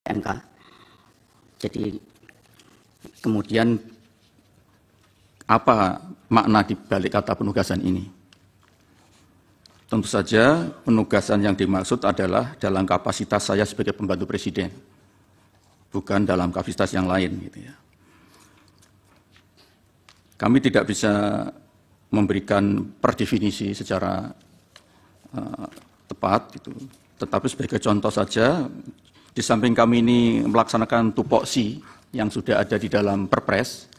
MK. Jadi kemudian apa makna di balik kata penugasan ini? Tentu saja penugasan yang dimaksud adalah dalam kapasitas saya sebagai pembantu presiden, bukan dalam kapasitas yang lain, gitu ya. Kami tidak bisa memberikan per definisi secara tepat, gitu. Tetapi sebagai contoh saja, di samping kami ini melaksanakan tupoksi yang sudah ada di dalam Perpres,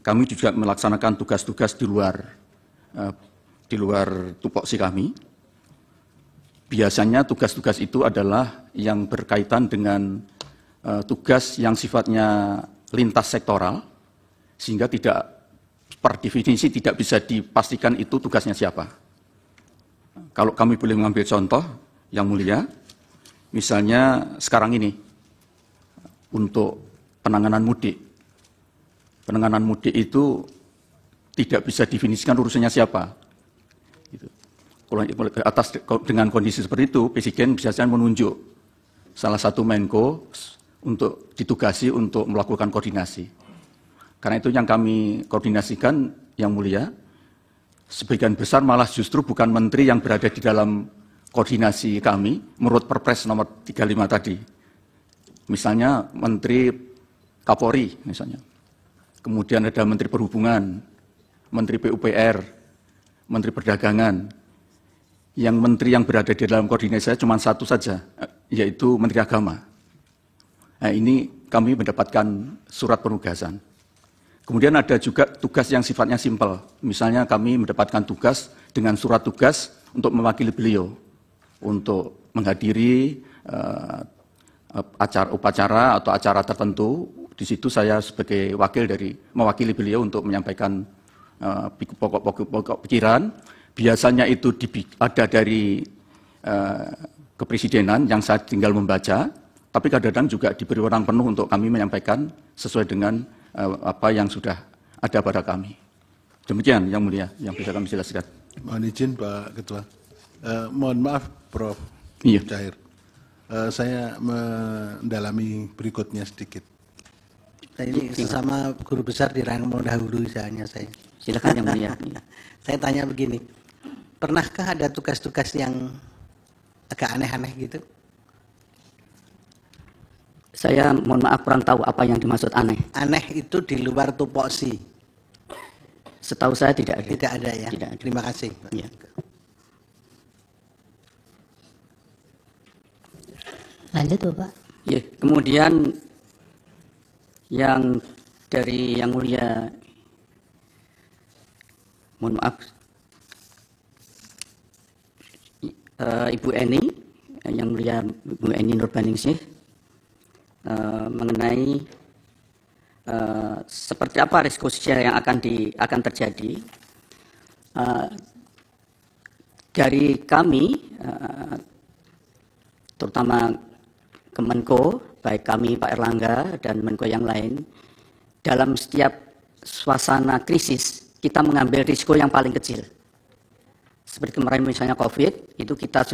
kami juga melaksanakan tugas-tugas di luar tupoksi kami. Biasanya tugas-tugas itu adalah yang berkaitan dengan tugas yang sifatnya lintas sektoral, sehingga tidak per definisi tidak bisa dipastikan itu tugasnya siapa. Kalau kami boleh mengambil contoh, Yang Mulia, misalnya sekarang ini, untuk penanganan mudik. Penanganan mudik itu tidak bisa definisikan urusannya siapa. Gitu. Dengan kondisi seperti itu, Presiden biasanya menunjuk salah satu Menko untuk ditugasi untuk melakukan koordinasi. Karena itu yang kami koordinasikan, Yang Mulia, sebagian besar malah justru bukan menteri yang berada di dalam koordinasi kami, menurut Perpres nomor 35 tadi. Misalnya Menteri Kapolri, misalnya. Kemudian ada Menteri Perhubungan, Menteri PUPR, Menteri Perdagangan. Yang menteri yang berada di dalam koordinasi saya cuma satu saja, yaitu Menteri Agama. Nah, ini kami mendapatkan surat penugasan. Kemudian ada juga tugas yang sifatnya simpel. Misalnya kami mendapatkan tugas dengan surat tugas untuk mewakili beliau, untuk menghadiri upacara atau acara tertentu. Di situ saya sebagai wakil mewakili beliau untuk menyampaikan pokok-pokok pikiran. Biasanya itu ada dari kepresidenan yang saya tinggal membaca, tapi kadang-kadang juga diberi wewenang penuh untuk kami menyampaikan sesuai dengan apa yang sudah ada pada kami. Demikian Yang Mulia yang bisa kami jelaskan. Mohon izin Pak Ketua. Mohon maaf Prof. Iya. Cahir. Saya mendalami berikutnya sedikit. Ini sesama guru besar di Rangka mendahului saya. Silakan Yang Mulia. Saya tanya begini, pernahkah ada tugas-tugas yang agak aneh-aneh gitu? Saya mohon maaf kurang tahu apa yang dimaksud aneh. Aneh itu di luar tupoksi. Setahu saya tidak ada. Tidak ada ya? Tidak ada. Terima kasih. Ya. Lanjut Bapak. Ya, kemudian yang dari Yang Mulia, mohon maaf, Ibu Eni, Yang Mulia Ibu Eni Nurbaningsih, mengenai seperti apa risiko sosial yang akan terjadi. Dari kami, terutama Kemenko, baik kami Pak Erlangga dan Menko yang lain, dalam setiap suasana krisis kita mengambil risiko yang paling kecil. Seperti kemarin misalnya COVID, itu kita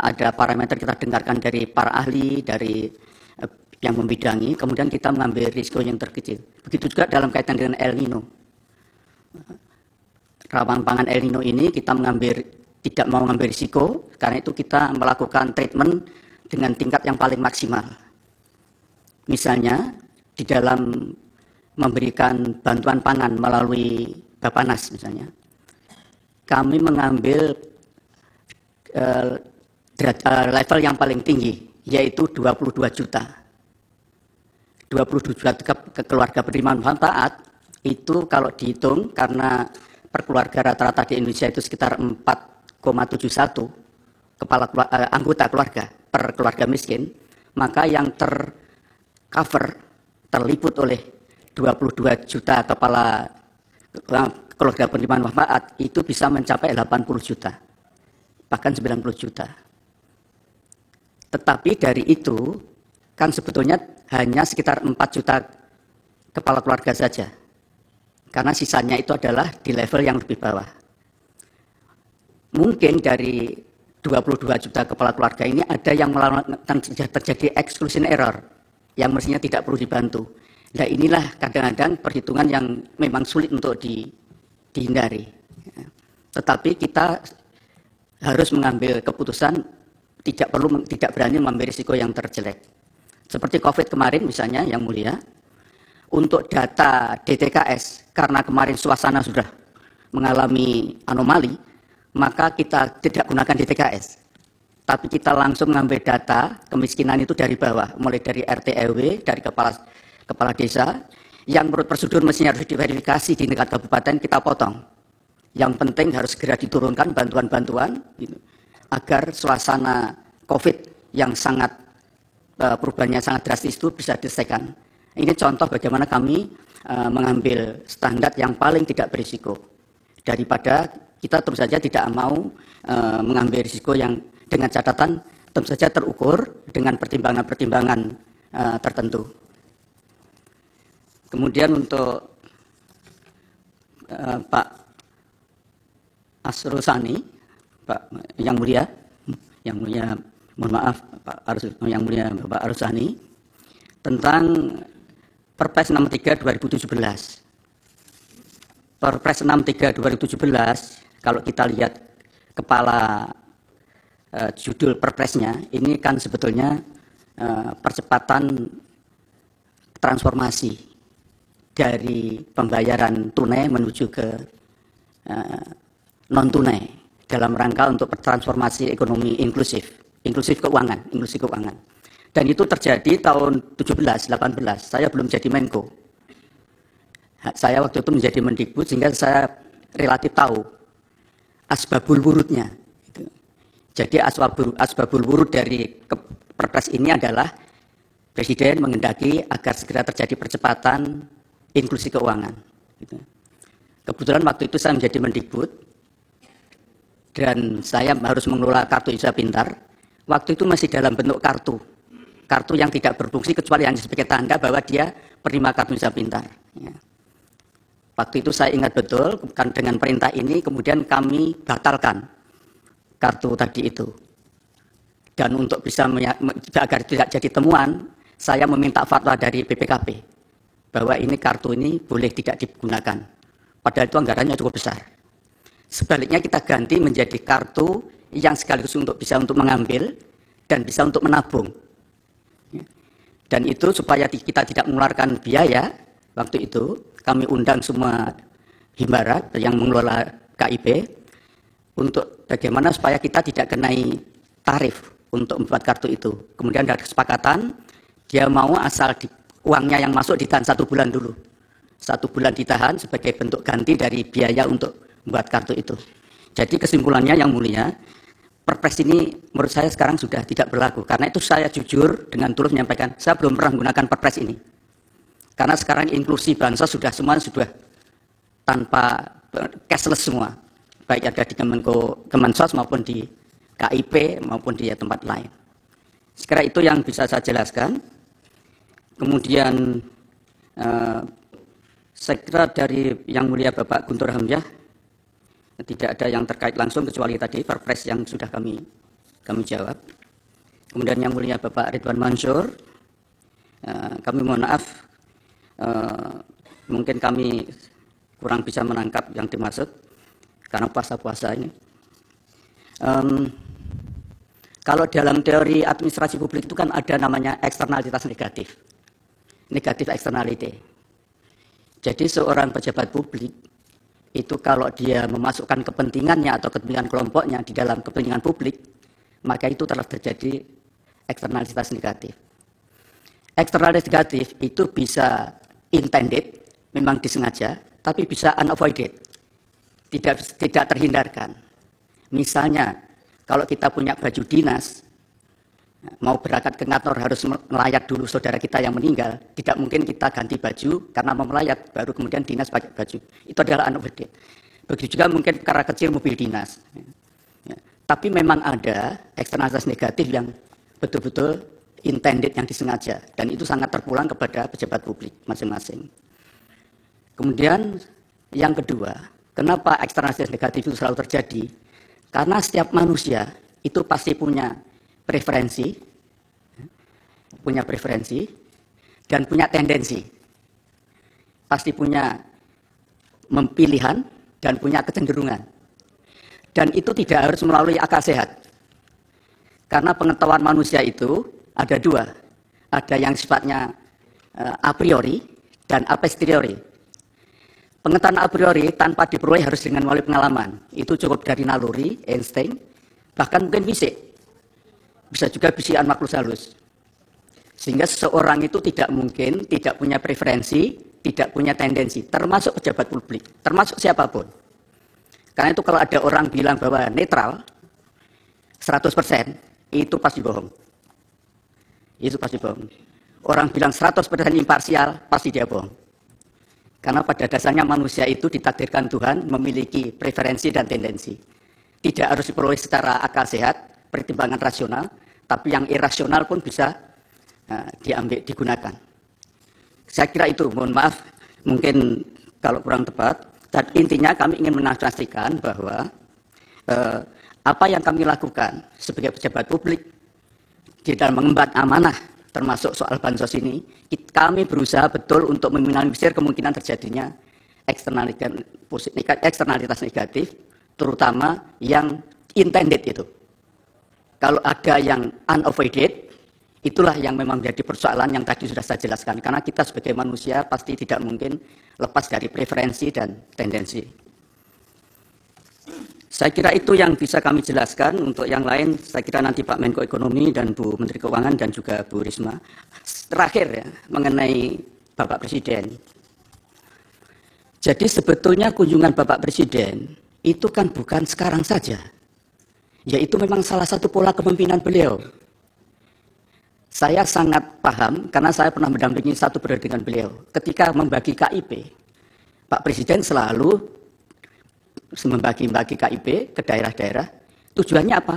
ada parameter kita dengarkan dari para ahli, dari yang membidangi, kemudian kita mengambil risiko yang terkecil. Begitu juga dalam kaitan dengan El Nino. Rawan pangan El Nino ini kita tidak mau mengambil risiko, karena itu kita melakukan treatment dengan tingkat yang paling maksimal. Misalnya di dalam memberikan bantuan pangan melalui Bapanas misalnya, kami mengambil level yang paling tinggi, yaitu 22 juta. 22 juta ke keluarga penerima manfaat, itu kalau dihitung, karena per keluarga rata-rata di Indonesia itu sekitar 4,71 anggota keluarga per keluarga miskin, maka yang terliput oleh 22 juta kepala keluarga penerima manfaat itu bisa mencapai 80 juta, bahkan 90 juta. Tetapi dari itu kan sebetulnya hanya sekitar 4 juta kepala keluarga saja, karena sisanya itu adalah di level yang lebih bawah. Mungkin dari 22 juta kepala keluarga ini ada yang terjadi exclusion error yang mestinya tidak perlu dibantu. Nah inilah kadang-kadang perhitungan yang memang sulit untuk dihindari. Tetapi kita harus mengambil keputusan tidak berani mengambil risiko yang terjelek. Seperti COVID kemarin misalnya yang mulia, untuk data DTKS karena kemarin suasana sudah mengalami anomali, maka kita tidak gunakan DTKS. Tapi kita langsung mengambil data kemiskinan itu dari bawah, mulai dari RT RW, dari kepala desa, yang menurut prosedur mestinya harus diverifikasi di tingkat kabupaten, kita potong. Yang penting harus segera diturunkan bantuan-bantuan gitu, agar suasana COVID yang sangat perubahannya sangat drastis itu bisa diselesaikan. Ini contoh bagaimana kami mengambil standar yang paling tidak berisiko, daripada kita terus saja tidak mau mengambil risiko yang dengan catatan tentu saja terukur dengan pertimbangan-pertimbangan tertentu. Kemudian untuk Pak Asrul Sani, Pak yang mulia, mohon maaf Pak yang mulia Bapak Arsul Sani, tentang Perpres 63 2017. Perpres 63 2017, kalau kita lihat kepala judul perpresnya, ini kan sebetulnya percepatan transformasi dari pembayaran tunai menuju ke non tunai dalam rangka untuk transformasi ekonomi inklusif keuangan. Dan itu terjadi tahun 17-18, saya belum jadi Menko. Saya waktu itu menjadi Mendikbud, sehingga saya relatif tahu asbabul wurudnya. Jadi asbabul wurud dari Perpres ini adalah Presiden menghendaki agar segera terjadi percepatan inklusi keuangan. Kebetulan waktu itu saya menjadi Mendikbud, dan saya harus mengelola kartu Indonesia Pintar. Waktu itu masih dalam bentuk kartu yang tidak berfungsi kecuali hanya sebagai tanda bahwa dia penerima kartu Indonesia Pintar. Waktu itu saya ingat betul, dengan perintah ini kemudian kami batalkan kartu tadi itu. Dan untuk bisa agar tidak jadi temuan, saya meminta fatwa dari BPKP bahwa ini kartu ini boleh tidak digunakan. Padahal itu anggarannya cukup besar. Sebaliknya kita ganti menjadi kartu yang sekaligus bisa untuk mengambil dan bisa untuk menabung. Dan itu supaya kita tidak mengeluarkan biaya, waktu itu kami undang semua Himbara yang mengelola KIP untuk bagaimana supaya kita tidak kenai tarif untuk membuat kartu itu. Kemudian ada kesepakatan, dia mau asal uangnya yang masuk ditahan 1 bulan dulu. 1 bulan ditahan sebagai bentuk ganti dari biaya untuk membuat kartu itu. Jadi kesimpulannya yang mulia, Perpres ini menurut saya sekarang sudah tidak berlaku. Karena itu saya jujur dengan tulus menyampaikan, saya belum pernah menggunakan Perpres ini. Karena sekarang inklusi bansos sudah tanpa cashless semua. Baik ada di Kemensos maupun di KIP maupun di tempat lain. Sekira itu yang bisa saya jelaskan. Kemudian saya kira dari yang mulia Bapak Guntur Hamzah, tidak ada yang terkait langsung kecuali tadi Perpres yang sudah kami jawab. Kemudian yang mulia Bapak Ridwan Mansur, kami mohon maaf, mungkin kami kurang bisa menangkap yang dimaksud karena puasa ini. Kalau dalam teori administrasi publik itu kan ada namanya eksternalitas negatif externality. Jadi seorang pejabat publik itu kalau dia memasukkan kepentingannya atau kepentingan kelompoknya di dalam kepentingan publik, maka itu telah terjadi eksternalitas negatif. Eksternalitas negatif itu bisa intended, memang disengaja, tapi bisa unavoided, tidak terhindarkan. Misalnya, kalau kita punya baju dinas, mau berangkat ke kantor harus melayat dulu saudara kita yang meninggal, tidak mungkin kita ganti baju karena mau melayat, baru kemudian dinas pakai baju. Itu adalah unavoided. Begitu juga mungkin perkara kecil mobil dinas. Tapi memang ada eksternalitas negatif yang betul-betul intended, yang disengaja, dan itu sangat terpulang kepada pejabat publik masing-masing. Kemudian yang kedua, kenapa eksternalitas negatif itu selalu terjadi? Karena setiap manusia itu pasti punya preferensi, dan punya tendensi. Pasti punya pilihan dan punya kecenderungan. Dan itu tidak harus melalui akal sehat. Karena pengetahuan manusia itu ada dua. Ada yang sifatnya a priori dan a posteriori. Pengetahuan a priori tanpa diperoleh harus dengan melalui pengalaman. Itu cukup dari naluri, insting, bahkan mungkin fisik. Bisa juga bisikan makhluk halus. Sehingga seseorang itu tidak mungkin tidak punya preferensi, tidak punya tendensi, termasuk pejabat publik, termasuk siapapun. Karena itu kalau ada orang bilang bahwa netral, 100%, itu pasti bohong. Itu pasti bohong. Orang bilang 100% imparsial, pasti dia bohong. Karena pada dasarnya manusia itu ditakdirkan Tuhan memiliki preferensi dan tendensi. Tidak harus diperoleh secara akal sehat, pertimbangan rasional, tapi yang irasional pun bisa digunakan. Saya kira itu, mohon maaf, mungkin kalau kurang tepat. Dan intinya kami ingin menarasikan bahwa apa yang kami lakukan sebagai pejabat publik di dalam mengemban amanah, termasuk soal bansos ini, kami berusaha betul untuk meminimalisir kemungkinan terjadinya eksternalitas negatif, terutama yang intended itu. Kalau ada yang unavoided, itulah yang memang menjadi persoalan yang tadi sudah saya jelaskan. Karena kita sebagai manusia pasti tidak mungkin lepas dari preferensi dan tendensi. Saya kira itu yang bisa kami jelaskan. Untuk yang lain, saya kira nanti Pak Menko Ekonomi dan Bu Menteri Keuangan dan juga Bu Risma. Terakhir ya, mengenai Bapak Presiden. Jadi sebetulnya kunjungan Bapak Presiden itu kan bukan sekarang saja. Yaitu memang salah satu pola kepemimpinan beliau. Saya sangat paham karena saya pernah mendampingi satu periode dengan beliau. Ketika membagi KIP, Pak Presiden selalu membagi KIP ke daerah-daerah. Tujuannya apa?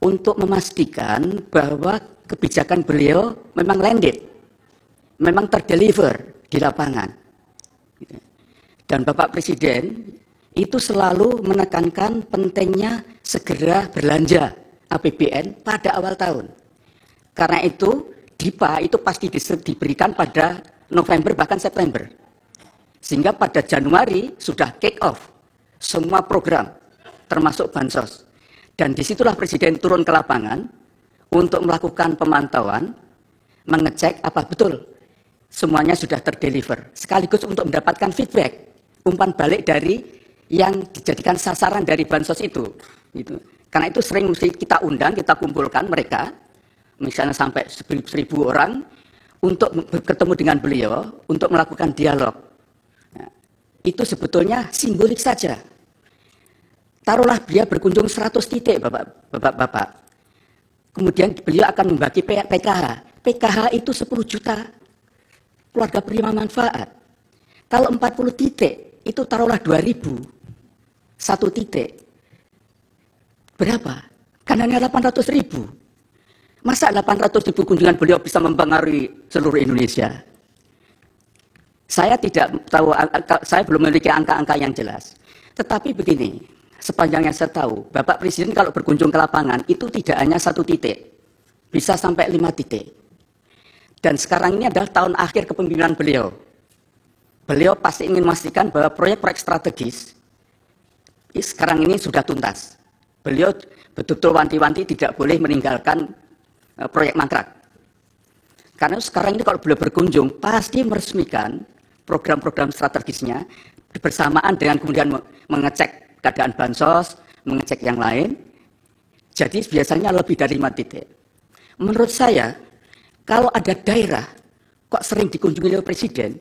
Untuk memastikan bahwa kebijakan beliau memang landed, memang terdeliver di lapangan. Dan Bapak Presiden itu selalu menekankan pentingnya segera belanja APBN pada awal tahun. Karena itu DIPA itu pasti diberikan pada November bahkan September. Sehingga pada Januari sudah kick off semua program termasuk bansos. Dan disitulah Presiden turun ke lapangan untuk melakukan pemantauan, mengecek apa betul semuanya sudah terdeliver. Sekaligus untuk mendapatkan feedback, umpan balik dari yang dijadikan sasaran dari bansos itu. Karena itu sering mesti kita undang, kita kumpulkan mereka, misalnya sampai 1.000 orang, untuk bertemu dengan beliau, untuk melakukan dialog. Nah, itu sebetulnya simbolik saja. Taruhlah beliau berkunjung 100 titik, Bapak-Bapak. Kemudian beliau akan membagi PKH. PKH itu 10 juta keluarga penerima manfaat. Kalau 40 titik, itu taruhlah 2.000. 1 titik. Berapa? Kan hanya 800.000. Masa 800.000 kunjungan beliau bisa mempengaruhi seluruh Indonesia? Saya tidak tahu, saya belum memiliki angka-angka yang jelas. Tetapi begini, sepanjang yang saya tahu, Bapak Presiden kalau berkunjung ke lapangan itu tidak hanya 1 titik, bisa sampai 5 titik. Dan sekarang ini adalah tahun akhir kepemimpinan beliau. Beliau pasti ingin memastikan bahwa proyek-proyek strategis sekarang ini sudah tuntas. Beliau betul-betul wanti-wanti tidak boleh meninggalkan proyek mangkrak. Karena sekarang ini kalau beliau berkunjung pasti meresmikan program-program strategisnya bersamaan dengan kemudian mengecek keadaan bansos, mengecek yang lain. Jadi biasanya lebih dari 5 titik. Menurut saya, kalau ada daerah kok sering dikunjungi oleh Presiden,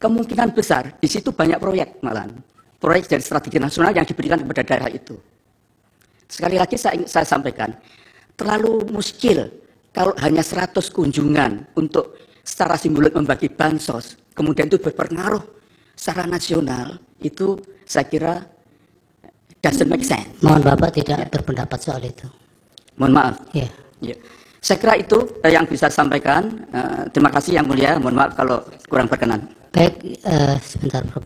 kemungkinan besar di situ banyak proyek malahan. Proyek dari strategi nasional yang diberikan kepada daerah itu. Sekali lagi saya sampaikan, terlalu muskil kalau hanya 100 kunjungan untuk secara simbolik membagi bansos, kemudian itu berpengaruh secara nasional, itu saya kira doesn't make sense. Mohon Bapak tidak berpendapat soal itu. Mohon maaf. Ya. Ya. Saya kira itu yang bisa saya sampaikan. Terima kasih Yang Mulia, mohon maaf kalau kurang berkenan. Baik, sebentar Prof.